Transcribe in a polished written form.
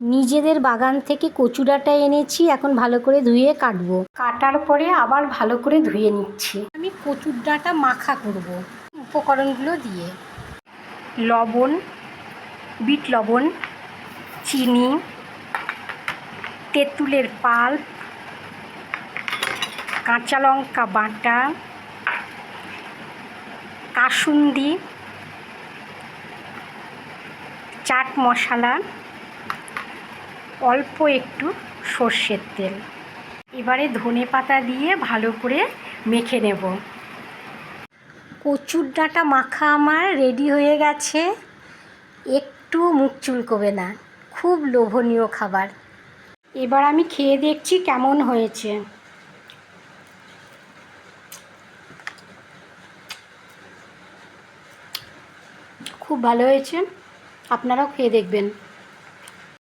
নিজেদের বাগান থেকে কচু ডাঁটা এনেছি, এখন ভালো করে ধুয়ে কাটবো। কাটার পরে আবার ভালো করে ধুয়ে নিচ্ছি। আমি কচুর ডাঁটা মাখা করব উপকরণগুলো দিয়ে। লবণ, বিট লবণ, চিনি, তেঁতুলের পাল্প, কাঁচা লঙ্কা বাটা, কাসুন্দি, চাট মশলা, অল্প একটু সর্ষের তেল। এবারে ধনে পাতা দিয়ে ভালো করে মেখে নেব। কচুর ডাঁটা মাখা আমার রেডি হয়ে গেছে। একটু মুখ চুলকোবে না, খুব লোভনীয় খাবার। এবার আমি খেয়ে দেখছি কেমন হয়েছে। খুব ভালো হয়েছে, আপনারাও খেয়ে দেখবেন।